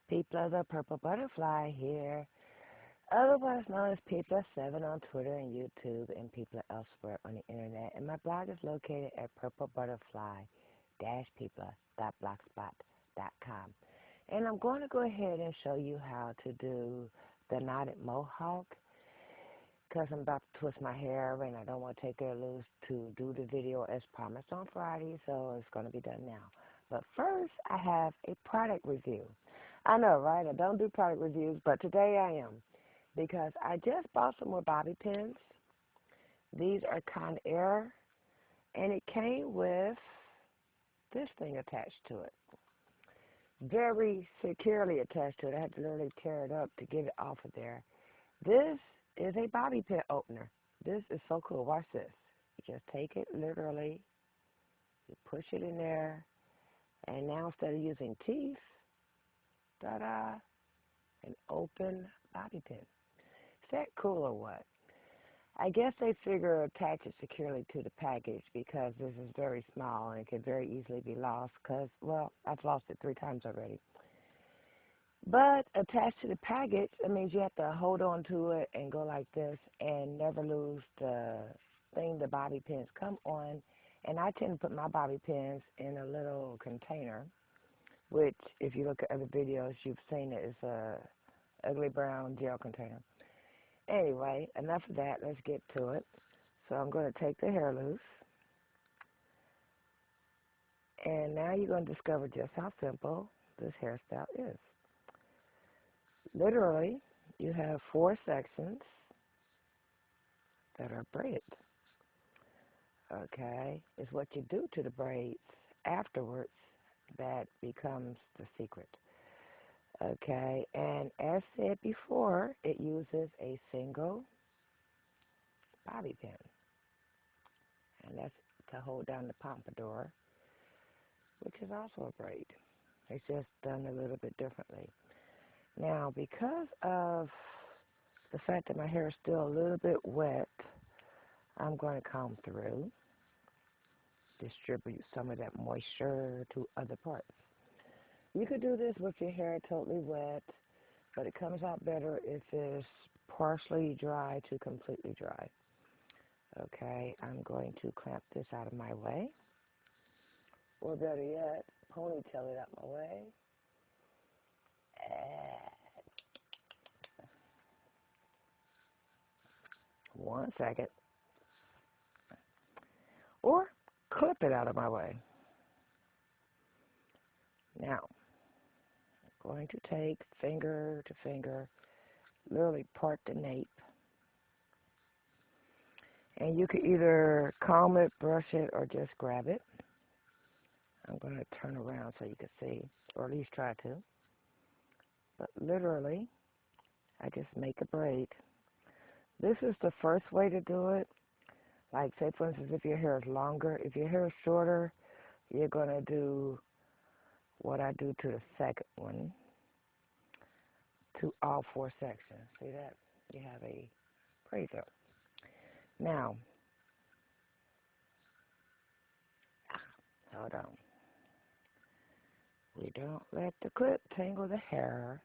People of the Purple Butterfly here, otherwise known as People7 on Twitter and YouTube, and people elsewhere on the internet. And my blog is located at purplebutterfly-people.blogspot.com. And I'm going to go ahead and show you how to do the knotted mohawk because I'm about to twist my hair and I don't want to take it loose to do the video as promised on Friday, so it's going to be done now. But first, I have a product review. I know, right? I don't do product reviews, but today I am because I just bought some more bobby pins. These are Conair, and it came with this thing attached to it. Very securely attached to it. I had to literally tear it up to get it off of there. This is a bobby pin opener. This is so cool. Watch this. You just take it literally, you push it in there, and now instead of using teeth, ta-da, an open bobby pin. Is that cool or what? I guess they figure attach it securely to the package because this is very small and it could very easily be lost because, well, I've lost it 3 times already. But attached to the package, that means you have to hold on to it and go like this and never lose the thing the bobby pins come on. And I tend to put my bobby pins in a little container, which, if you look at other videos, you've seen it. It's a ugly brown gel container. Anyway, enough of that. Let's get to it. So I'm going to take the hair loose. And now you're going to discover just how simple this hairstyle is. Literally, you have 4 sections that are braided. Okay? It's what you do to the braids afterwards that becomes the secret. Okay, and as said before, it uses a single bobby pin, and that's to hold down the pompadour, which is also a braid. It's just done a little bit differently. Now, because of the fact that my hair is still a little bit wet, I'm going to comb through, distribute some of that moisture to other parts. You could do this with your hair totally wet, but it comes out better if it's partially dry to completely dry. Okay, I'm going to clamp this out of my way, or better yet, ponytail it out my way. 1 second. Or clip it out of my way. Now, going to take finger to finger, literally part the nape. And you can either comb it, brush it, or just grab it. I'm going to turn around so you can see, or at least try to. But literally, I just make a braid. This is the first way to do it. Like, say, for instance, if your hair is longer. If your hair is shorter, you're going to do what I do to the second one, to all 4 sections. See that? You have a braid there. Now, hold on. We don't let the clip tangle the hair.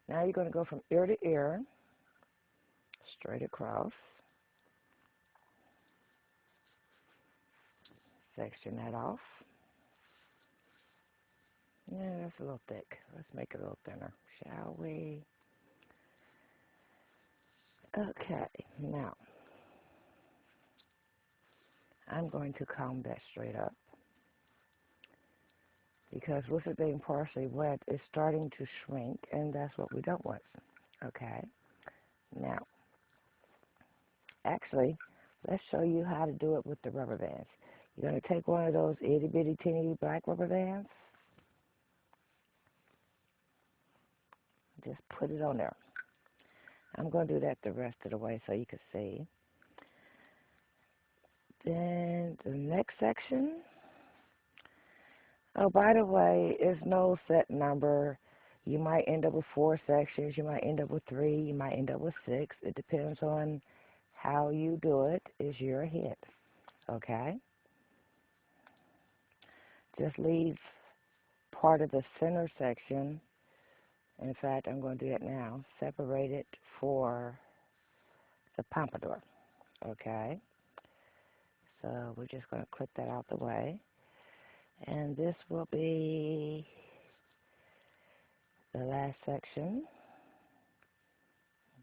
Now you're going to go from ear to ear, straight across. Section that off. Yeah, that's a little thick. Let's make it a little thinner, shall we? Okay, now I'm going to comb that straight up because with it being partially wet, it's starting to shrink, and that's what we don't want. Okay, now, actually, let's show you how to do it with the rubber bands. You're going to take one of those itty-bitty, teeny black rubber bands. Just put it on there. I'm going to do that the rest of the way so you can see. Then the next section. Oh, by the way, it's no set number. You might end up with 4 sections. You might end up with 3. You might end up with 6. It depends on how you do it. It's your hit. Okay? Just leave part of the center section In fact, I'm going to do it now. Separate it for the pompadour. Okay. So we're just going to clip that out the way. And this will be the last section.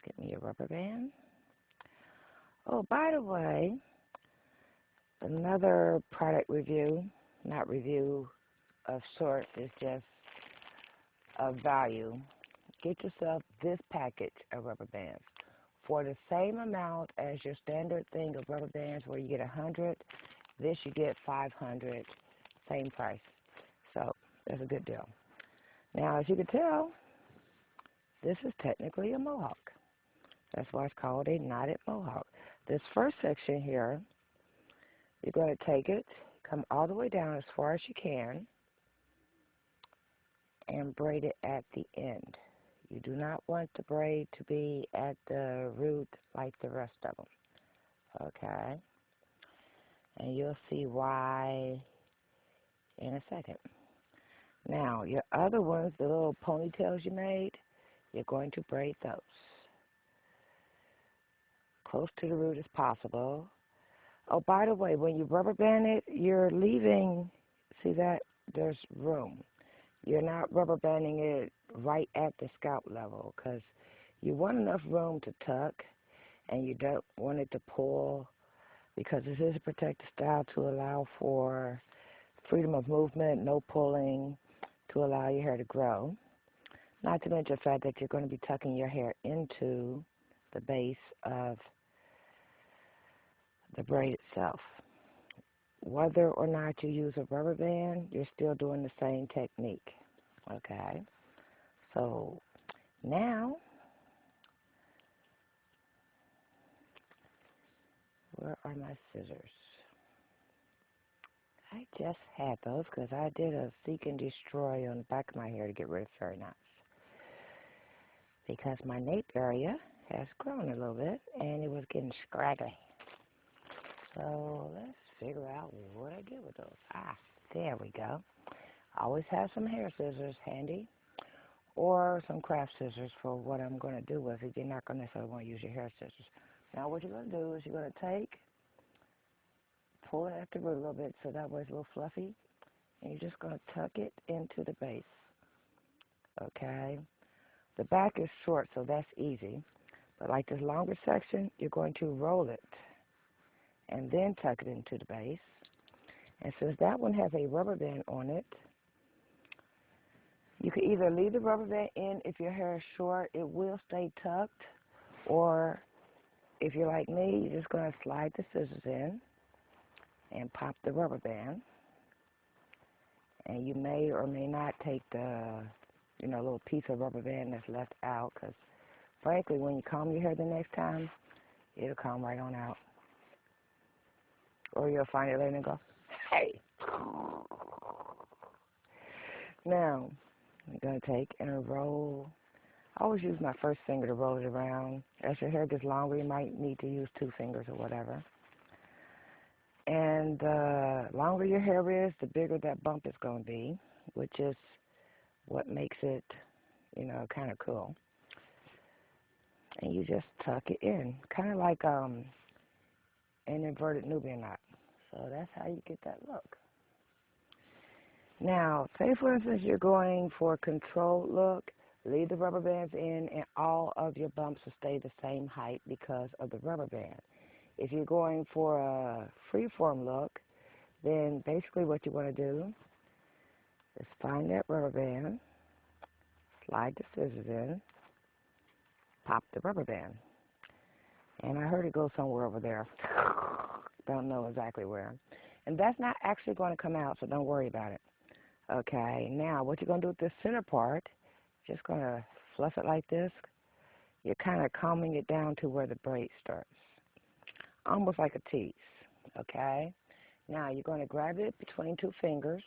Get me a rubber band. Oh, by the way, another product review, not review of sorts, is just of value. Get yourself this package of rubber bands. For the same amount as your standard thing of rubber bands where you get 100, this you get 500, same price. So that's a good deal. Now, as you can tell, this is technically a mohawk. That's why it's called a knotted mohawk. This first section here, you're going to take it, come all the way down as far as you can, and braid it at the end. You do not want the braid to be at the root like the rest of them. Okay? And you'll see why in a second. Now, your other ones, the little ponytails you made, you're going to braid those close to the root as possible. Oh, by the way, when you rubber band it, you're leaving, see that? There's room. You're not rubber banding it right at the scalp level because you want enough room to tuck and you don't want it to pull because this is a protective style to allow for freedom of movement, no pulling, to allow your hair to grow. Not to mention the fact that you're going to be tucking your hair into the base of the braid itself. Whether or not you use a rubber band, you're still doing the same technique. Okay? So now, where are my scissors? I just had those because I did a seek and destroy on the back of my hair to get rid of fairy knots. Because my nape area has grown a little bit and it was getting scraggly. So let's figure out what I do with those. Ah, there we go. Always have some hair scissors handy or some craft scissors for what I'm going to do with it. You're not going to necessarily want to use your hair scissors. Now what you're going to do is you're going to pull it at the root a little bit so that way it's a little fluffy. And you're just going to tuck it into the base. Okay? The back is short, so that's easy. But like this longer section, you're going to roll it and then tuck it into the base. And since that one has a rubber band on it, you can either leave the rubber band in if your hair is short, it will stay tucked, or if you're like me, you're just going to slide the scissors in and pop the rubber band. And you may or may not take the, little piece of rubber band that's left out, because frankly, when you comb your hair the next time, it'll come right on out. Or you'll find it later and go, hey. Now, I'm going to take and roll. I always use my first finger to roll it around. As your hair gets longer, you might need to use 2 fingers or whatever. And the longer your hair is, the bigger that bump is going to be, which is what makes it, kind of cool. And you just tuck it in, kind of like an inverted Nubian knot. So that's how you get that look. Now, say for instance you're going for a controlled look, leave the rubber bands in and all of your bumps will stay the same height because of the rubber band. If you're going for a freeform look, then basically what you want to do is find that rubber band, slide the scissors in, pop the rubber band. And I heard it go somewhere over there. Don't know exactly where. And that's not actually going to come out, so don't worry about it. Okay, now what you're going to do with this center part, just going to fluff it like this. You're kind of combing it down to where the braid starts, almost like a tease, okay? Now you're going to grab it between 2 fingers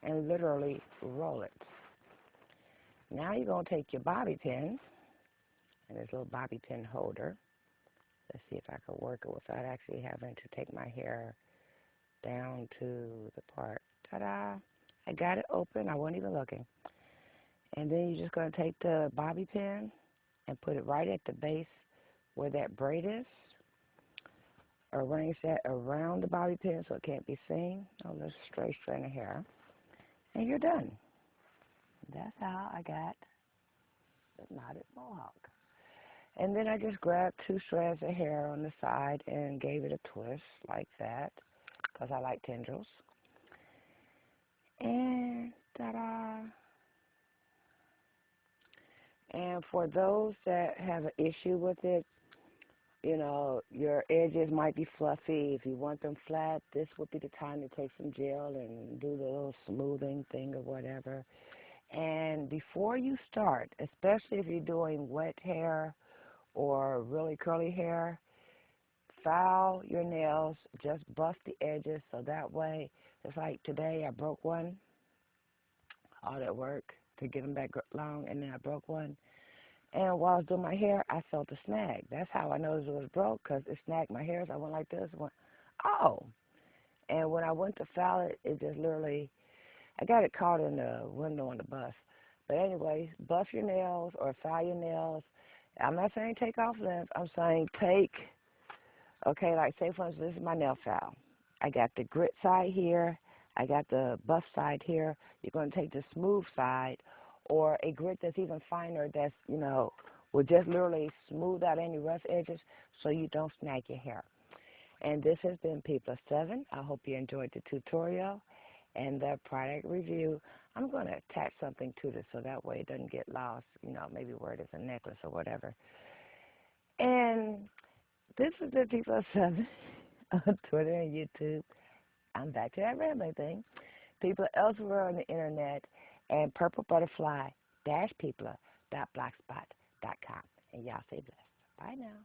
and literally roll it. Now you're going to take your bobby pin and this little bobby pin holder. Let's see if I can work it without actually having to take my hair down to the part. Ta-da! I got it open. I wasn't even looking. And then you're just going to take the bobby pin and put it right at the base where that braid is. Arrange that around the bobby pin so it can't be seen. Oh, there's a straight strand of hair. And you're done. That's how I got the knotted mohawk. And then I just grabbed 2 strands of hair on the side and gave it a twist like that because I like tendrils. And ta-da! And for those that have an issue with it, you know, your edges might be fluffy. If you want them flat, this would be the time to take some gel and do the little smoothing thing or whatever. And before you start, especially if you're doing wet hair or really curly hair, file your nails, just bust the edges so that way, it's like today I broke one, all that work to get them back long, and then I broke one. And while I was doing my hair, I felt a snag. That's how I noticed it was broke, because it snagged my hair. So I went like this, went, oh. And when I went to file it, it just literally, I got it caught in the window on the bus. But anyway, bust your nails or file your nails. I'm not saying take off length. I'm saying take, okay, like say for instance, this is my nail file. I got the grit side here. I got the buff side here. You're going to take the smooth side or a grit that's even finer that's, you know, will just literally smooth out any rough edges so you don't snag your hair. And this has been P+7. I hope you enjoyed the tutorial and the product review. I'm going to attach something to this so that way it doesn't get lost, you know, maybe where it is a necklace or whatever. And this has been P+7 on Twitter and YouTube. I'm back to that rambling thing. People elsewhere on the internet and purplebutterfly-people.blogspot.com. And y'all stay blessed. Bye now.